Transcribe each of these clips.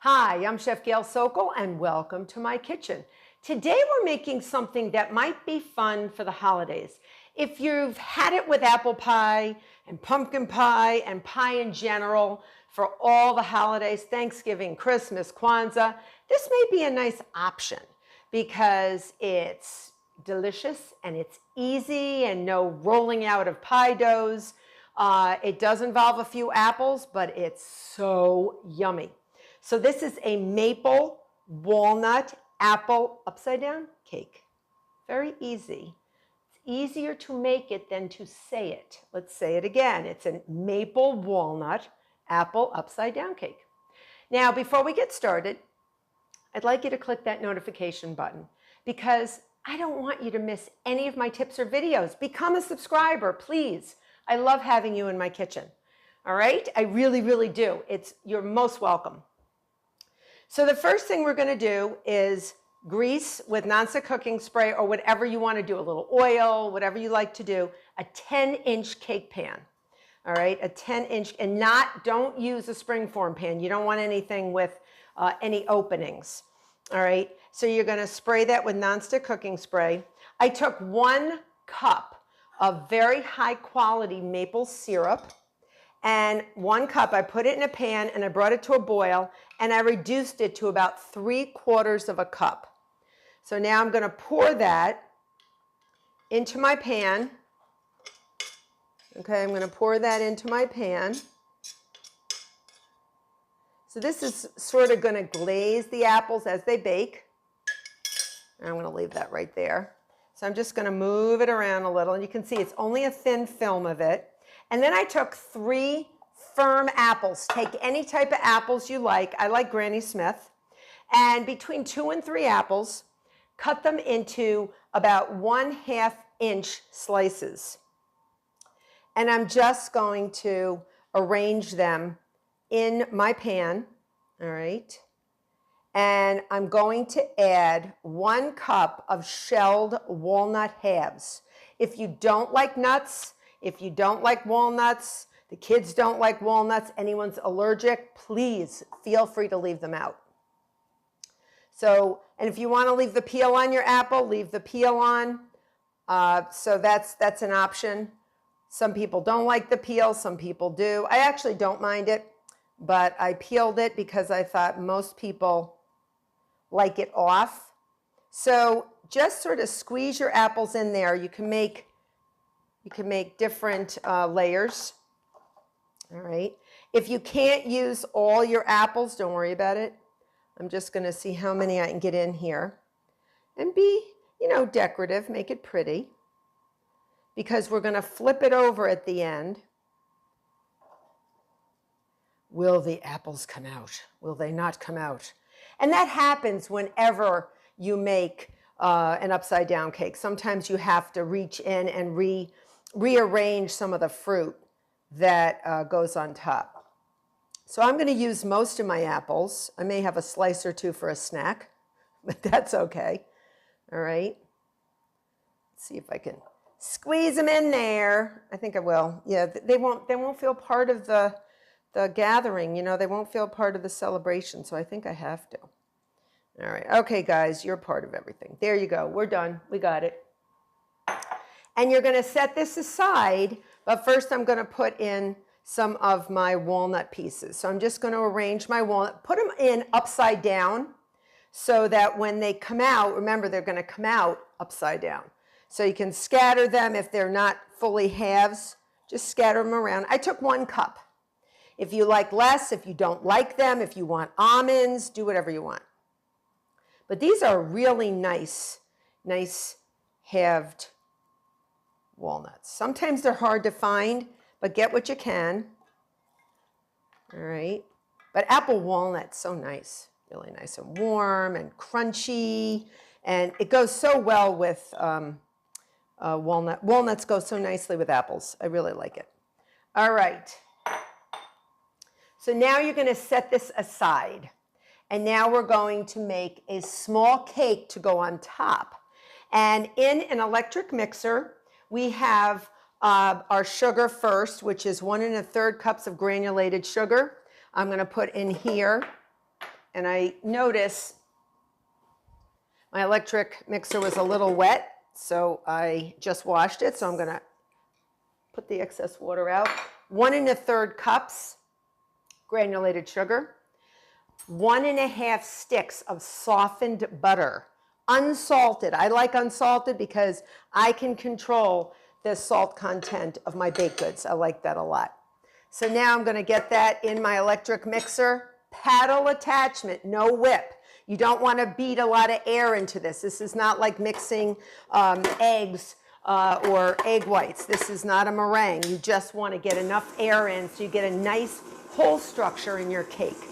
Hi, I'm Chef Gail Sokol and welcome to my kitchen. Today we're making something that might be fun for the holidays. If you've had it with apple pie and pumpkin pie and pie in general for all the holidays, Thanksgiving, Christmas, Kwanzaa, this may be a nice option because it's delicious and it's easy and no rolling out of pie doughs. It does involve a few apples, but it's so yummy. So this is a maple walnut apple upside down cake. Very easy. It's easier to make it than to say it. Let's say it again. It's a maple walnut apple upside down cake. Now, before we get started, I'd like you to click that notification button because I don't want you to miss any of my tips or videos. Become a subscriber, please. I love having you in my kitchen. All right? I really, really do. You're most welcome. So the first thing we're going to do is grease with nonstick cooking spray or whatever you want to do, a little oil, whatever you like to do, a 10-inch cake pan. All right, a 10-inch, and don't use a springform pan. You don't want anything with any openings. All right, so you're going to spray that with nonstick cooking spray. I took 1 cup of very high quality maple syrup. And 1 cup, I put it in a pan and I brought it to a boil and I reduced it to about 3/4 of a cup. So now I'm going to pour that into my pan. Okay, I'm going to pour that into my pan. So this is sort of going to glaze the apples as they bake. And I'm going to leave that right there. So I'm just going to move it around a little. And you can see it's only a thin film of it. And then I took 3 firm apples. Take any type of apples you like. I like Granny Smith. And between 2 and 3 apples, cut them into about 1/2 inch slices. And I'm just going to arrange them in my pan. All right. And I'm going to add 1 cup of shelled walnut halves. If you don't like nuts, if you don't like walnuts, the kids don't like walnuts, anyone's allergic, please feel free to leave them out. So, and if you want to leave the peel on your apple, leave the peel on. So that's an option. Some people don't like the peel, some people do. I actually don't mind it, but I peeled it because I thought most people like it off. So just sort of squeeze your apples in there. You can make different layers. All right. If you can't use all your apples, don't worry about it. I'm just going to see how many I can get in here. And be, decorative. Make it pretty. Because we're going to flip it over at the end. Will the apples come out? Will they not come out? And that happens whenever you make an upside down cake. Sometimes you have to reach in and rearrange some of the fruit that goes on top. So I'm going to use most of my apples. I may have a slice or 2 for a snack, but that's okay. All right. Let's see if I can squeeze them in there. I think I will. Yeah, they won't feel part of the gathering. They won't feel part of the celebration. So I think I have to. All right. Okay, guys, you're part of everything. There you go. We're done. We got it. And you're going to set this aside, but first I'm going to put in some of my walnut pieces. So I'm just going to arrange my walnut, put them in upside down so that when they come out, remember they're going to come out upside down. So you can scatter them if they're not fully halves, just scatter them around. I took 1 cup. If you like less, if you don't like them, if you want almonds, do whatever you want. But these are really nice halved walnuts. Sometimes they're hard to find, but get what you can. All right. But apple walnut's so nice, really nice and warm and crunchy. And it goes so well with walnut. Walnuts go so nicely with apples. I really like it. All right. So now you're going to set this aside. And now we're going to make a small cake to go on top. And in an electric mixer, we have our sugar first, which is 1 1/3 cups of granulated sugar. I'm going to put in here and I notice my electric mixer was a little wet, so I just washed it. So I'm going to put the excess water out. 1 1/3 cups granulated sugar. 1 1/2 sticks of softened butter, unsalted. I like unsalted because I can control the salt content of my baked goods. I like that a lot. So now I'm going to get that in my electric mixer. Paddle attachment, no whip. You don't want to beat a lot of air into this. This is not like mixing eggs or egg whites. This is not a meringue. You just want to get enough air in so you get a nice whole structure in your cake.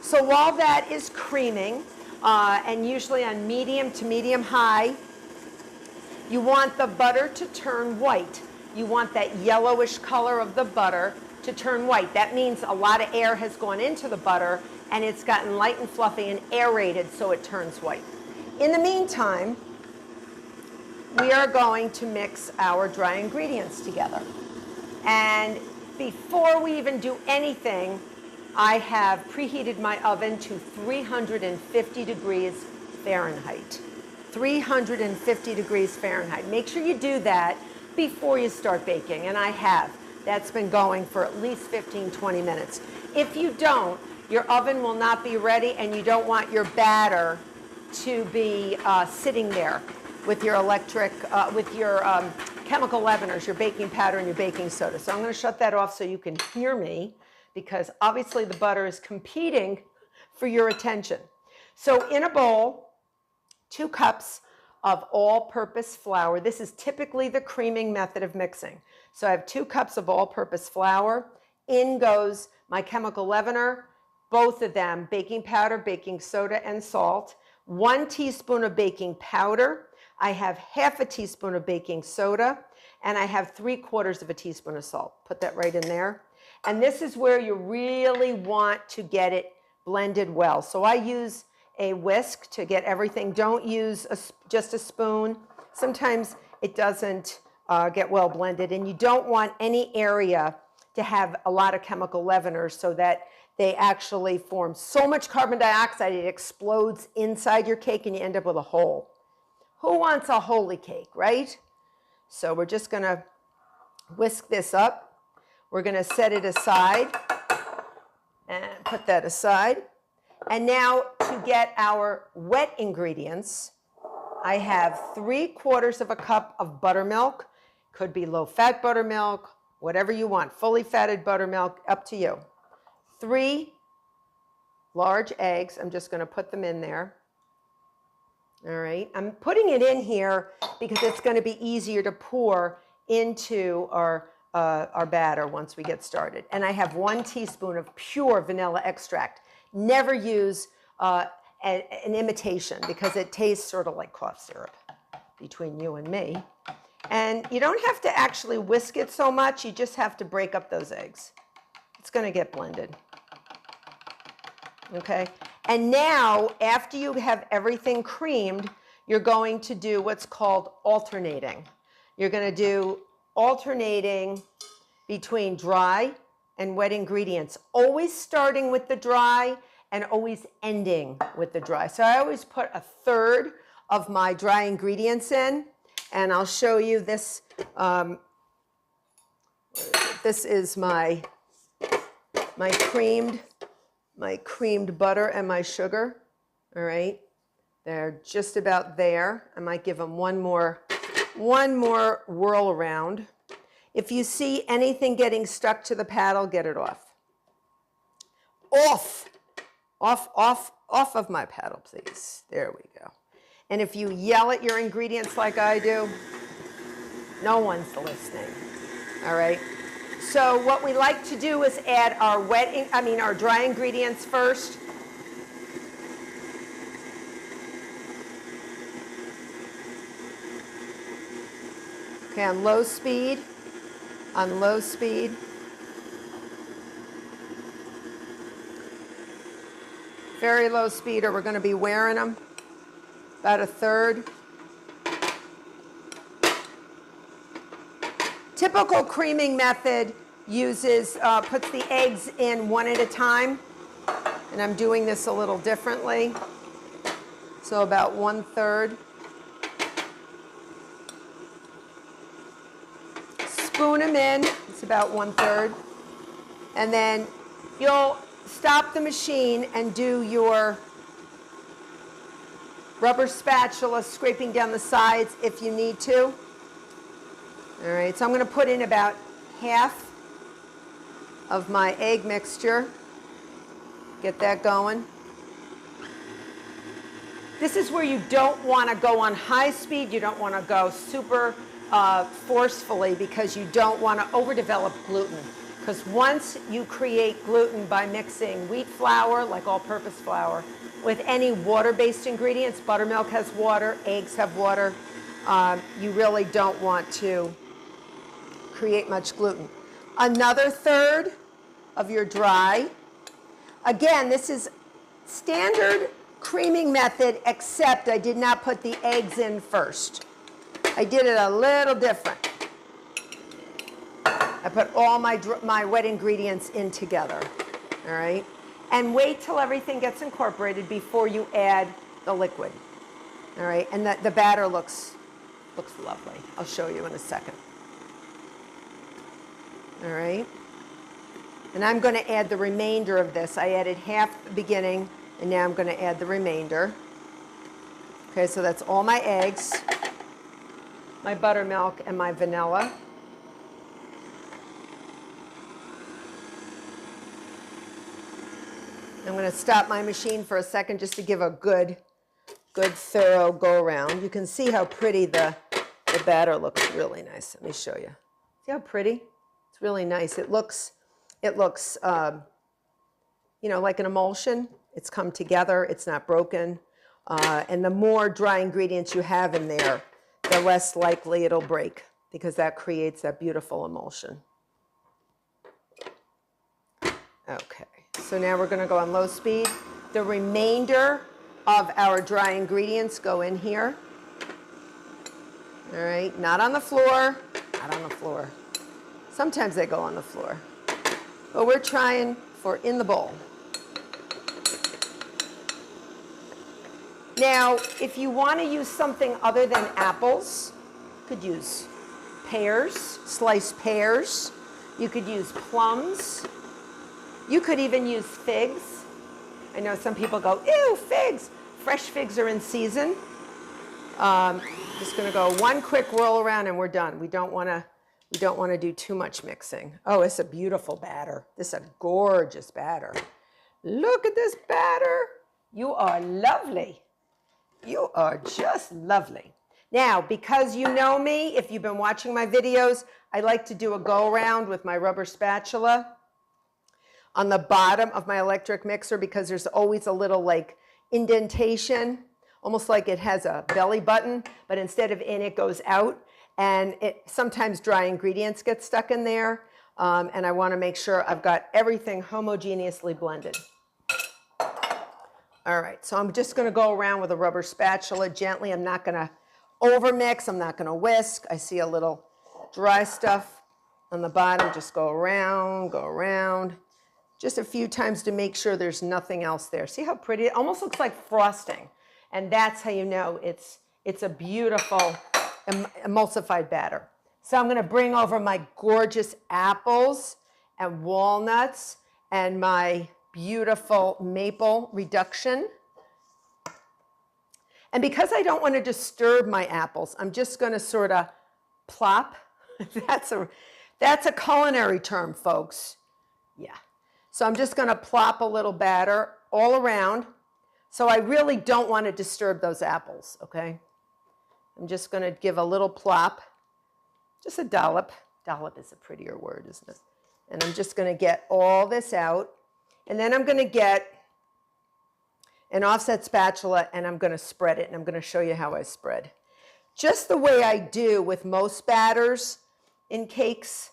So while that is creaming, and usually on medium to medium high, you want the butter to turn white. You want that yellowish color of the butter to turn white. That means a lot of air has gone into the butter and it's gotten light and fluffy and aerated so it turns white. In the meantime, we are going to mix our dry ingredients together. And before we even do anything, I have preheated my oven to 350 degrees Fahrenheit. 350 degrees Fahrenheit. Make sure you do that before you start baking, and I have. That's been going for at least 15, 20 minutes. If you don't, your oven will not be ready, and you don't want your batter to be sitting there with your chemical leaveners, your baking powder and your baking soda. So I'm going to shut that off so you can hear me, because obviously the butter is competing for your attention. So in a bowl, 2 cups of all-purpose flour. This is typically the creaming method of mixing. So I have 2 cups of all-purpose flour. In goes my chemical leavener, both of them, baking powder, baking soda, and salt. 1 teaspoon of baking powder. I have 1/2 teaspoon of baking soda, and I have 3/4 of a teaspoon of salt. Put that right in there. And this is where you really want to get it blended well. So I use a whisk to get everything. Don't use just a spoon. Sometimes it doesn't get well blended, and you don't want any area to have a lot of chemical leaveners so that they actually form so much carbon dioxide it explodes inside your cake and you end up with a hole. Who wants a holy cake, right? So we're just going to whisk this up. We're going to set it aside and put that aside. And now to get our wet ingredients, I have 3/4 of a cup of buttermilk. Could be low-fat buttermilk, whatever you want. Fully fatted buttermilk, up to you. 3 large eggs. I'm just going to put them in there. All right. I'm putting it in here because it's going to be easier to pour into our batter once we get started. And I have 1 teaspoon of pure vanilla extract. Never use an imitation because it tastes sort of like cough syrup between you and me. And you don't have to actually whisk it so much. You just have to break up those eggs. It's going to get blended. Okay. And now, after you have everything creamed, you're going to do what's called alternating. You're going to do alternating between dry and wet ingredients, always starting with the dry and always ending with the dry. So I always put 1/3 of my dry ingredients in, and I'll show you this. This is my creamed butter and my sugar. All right, they're just about there. I might give them one more whirl around. If you see anything getting stuck to the paddle, get it off. Off of my paddle, please. There we go. And if you yell at your ingredients like I do, no one's listening. All right. So what we like to do is add our our dry ingredients first. Okay, on low speed. On low speed. Very low speed, or we're going to be wearing them. About 1/3. Typical creaming method uses, puts the eggs in one at a time. And I'm doing this a little differently. So about 1/3. Spoon them in, it's about 1/3. And then you'll stop the machine and do your rubber spatula scraping down the sides if you need to. All right, so I'm going to put in about half of my egg mixture. Get that going. This is where you don't want to go on high speed. You don't want to go super forcefully because you don't want to overdevelop gluten. Because once you create gluten by mixing wheat flour, like all-purpose flour, with any water-based ingredients, buttermilk has water, eggs have water, you really don't want to create much gluten. Another 1/3 of your dry. Again, this is standard creaming method, except I did not put the eggs in first. I did it a little different. I put all my wet ingredients in together, all right? And wait till everything gets incorporated before you add the liquid, all right? And the batter looks lovely. I'll show you in a second. All right? And I'm going to add the remainder of this. I added half at the beginning, and now I'm going to add the remainder. Okay, so that's all my eggs, my buttermilk, and my vanilla. I'm going to stop my machine for a second just to give a good thorough go around. You can see how pretty the batter looks. Really nice. Let me show you. See how pretty? It's really nice. It looks you know, like an emulsion. It's come together. It's not broken. And the more dry ingredients you have in there, the less likely it'll break, because that creates that beautiful emulsion. Okay, so now we're going to go on low speed. The remainder of our dry ingredients go in here. All right, not on the floor, not on the floor. Sometimes they go on the floor, but we're trying for in the bowl. Now, if you want to use something other than apples, you could use pears, sliced pears. You could use plums. You could even use figs. I know some people go, ew, figs. Fresh figs are in season. Just going to go one quick roll around and we're done. We don't want to do too much mixing. Oh, it's a beautiful batter. This is a gorgeous batter. Look at this batter. You are lovely. You are just lovely. Now, because you know me, if you've been watching my videos, I like to do a go around with my rubber spatula on the bottom of my electric mixer, because there's always a little like indentation, almost like it has a belly button, but instead of in, it goes out. And sometimes dry ingredients get stuck in there. And I want to make sure I've got everything homogeneously blended. All right, so I'm just going to go around with a rubber spatula gently. I'm not going to overmix. I'm not going to whisk. I see a little dry stuff on the bottom. Just go around, just a few times to make sure there's nothing else there. See how pretty? It almost looks like frosting. And that's how you know it's a beautiful emulsified batter. So I'm going to bring over my gorgeous apples and walnuts and my beautiful maple reduction. And because I don't want to disturb my apples, I'm just going to sort of plop. That's a culinary term, folks. Yeah. So I'm just going to plop a little batter all around. So I really don't want to disturb those apples, okay? I'm just going to give a little plop, just a dollop. Dollop is a prettier word, isn't it? And I'm just going to get all this out. And then I'm going to get an offset spatula and I'm going to spread it. And I'm going to show you how I spread. Just the way I do with most batters in cakes.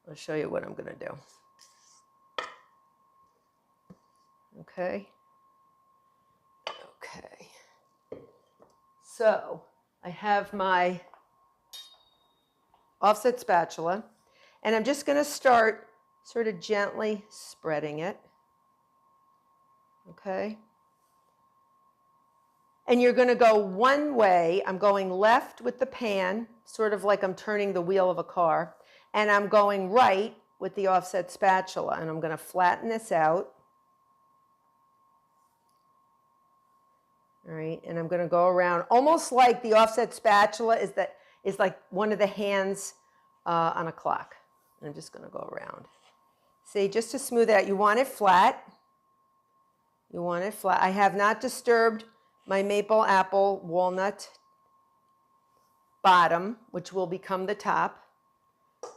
I'll show you what I'm going to do. Okay. Okay. So I have my offset spatula, and I'm just going to start sort of gently spreading it. okay? And you're going to go one way. I'm going left with the pan, sort of like I'm turning the wheel of a car. And I'm going right with the offset spatula. And I'm going to flatten this out. All right, and I'm going to go around almost like the offset spatula is like one of the hands on a clock. And I'm just going to go around. See, just to smooth it out, you want it flat. You want it flat. I have not disturbed my maple apple walnut bottom, which will become the top.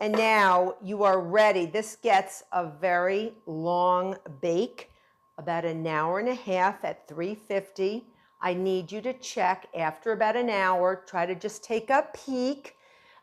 And now you are ready. This gets a very long bake, about an hour and a half at 350. I need you to check after about an hour. Try to just take a peek.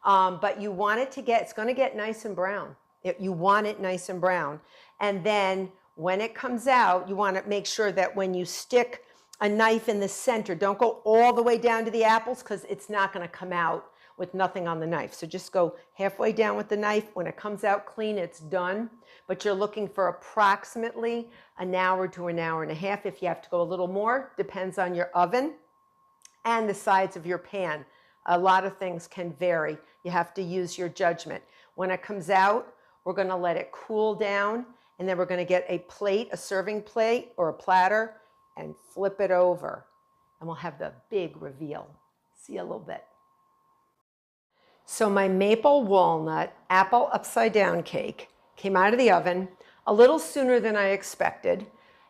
But you want it to it's going to get nice and brown. You want it nice and brown. And then when it comes out, you want to make sure that when you stick a knife in the center, don't go all the way down to the apples because it's not going to come out with nothing on the knife. So just go halfway down with the knife. When it comes out clean, it's done. But you're looking for approximately an hour to an hour and a half. If you have to go a little more, depends on your oven and the size of your pan. A lot of things can vary. You have to use your judgment. When it comes out, we're going to let it cool down, and then we're going to get a plate, a serving plate or a platter, and flip it over. And we'll have the big reveal. See you a little bit. So my maple walnut apple upside down cake came out of the oven a little sooner than I expected.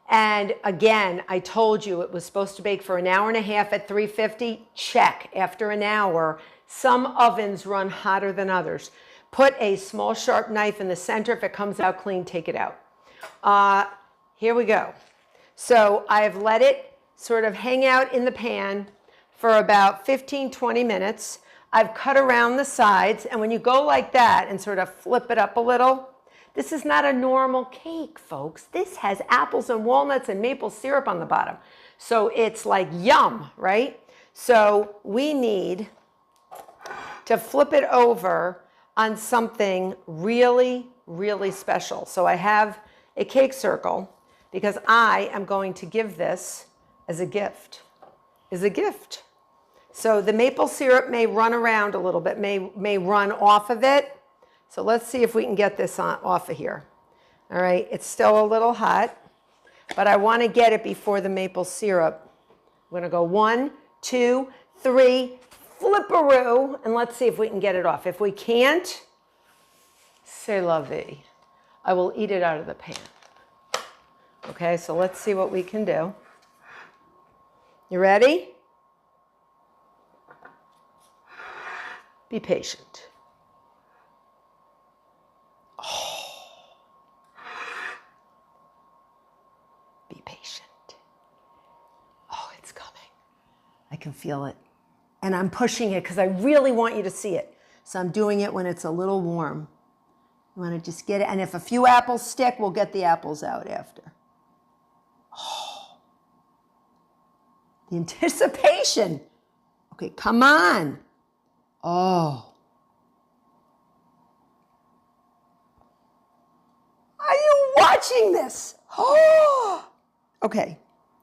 And again, I told you it was supposed to bake for an hour and a half at 350. Check after an hour. Some ovens run hotter than others. Put a small sharp knife in the center. If it comes out clean, take it out. Here we go. So I've let it sort of hang out in the pan for about 15-20 minutes. I've cut around the sides, and when you go like that and sort of flip it up a little, this is not a normal cake, folks. This has apples and walnuts and maple syrup on the bottom. So it's like yum, right? So we need to flip it over on something really, really special. So I have a cake circle because I am going to give this as a gift. So the maple syrup may run around a little bit, may run off of it. So let's see if we can get this off of here. All right, it's still a little hot, but I want to get it before the maple syrup. I'm going to go 1, 2, 3, flipperoo, and let's see if we can get it off. If we can't, c'est la vie. I will eat it out of the pan. Okay, so let's see what we can do. You ready? Be patient. Be patient. Oh, it's coming. I can feel it. And I'm pushing it because I really want you to see it. So I'm doing it when it's a little warm. You want to just get it. And if a few apples stick, we'll get the apples out after. Oh, the anticipation. Okay, come on. Oh. Are you watching this? Oh. Okay,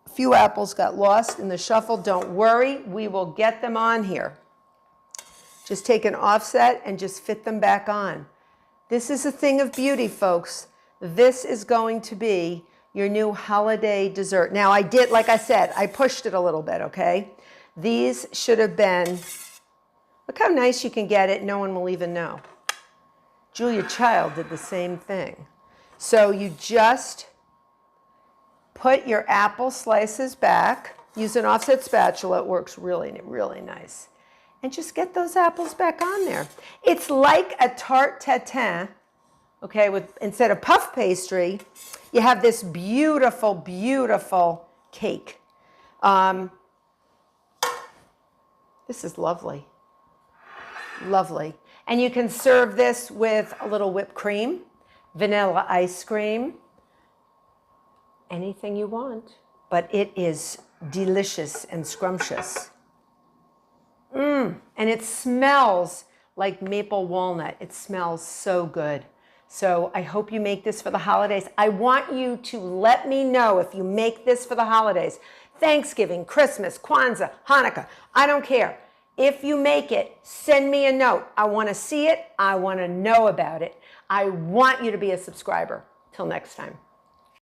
a few apples got lost in the shuffle. Don't worry, we will get them on here. Just take an offset and just fit them back on. This is a thing of beauty, folks. This is going to be your new holiday dessert. Now I did, like I said, I pushed it a little bit, okay? These should have been, look how nice you can get it, no one will even know. Julia Child did the same thing. So you just put your apple slices back, use an offset spatula, it works really, really nice. And just get those apples back on there. It's like a tarte tatin, okay, with instead of puff pastry, you have this beautiful, beautiful cake. This is lovely, lovely. And you can serve this with a little whipped cream, vanilla ice cream, anything you want, but it is delicious and scrumptious. And it smells like maple walnut. It smells so good. So I hope you make this for the holidays. I want you to let me know if you make this for the holidays. Thanksgiving, Christmas, Kwanzaa, Hanukkah, I don't care. If you make it, send me a note. I want to see it. I want to know about it. I want you to be a subscriber. Till next time.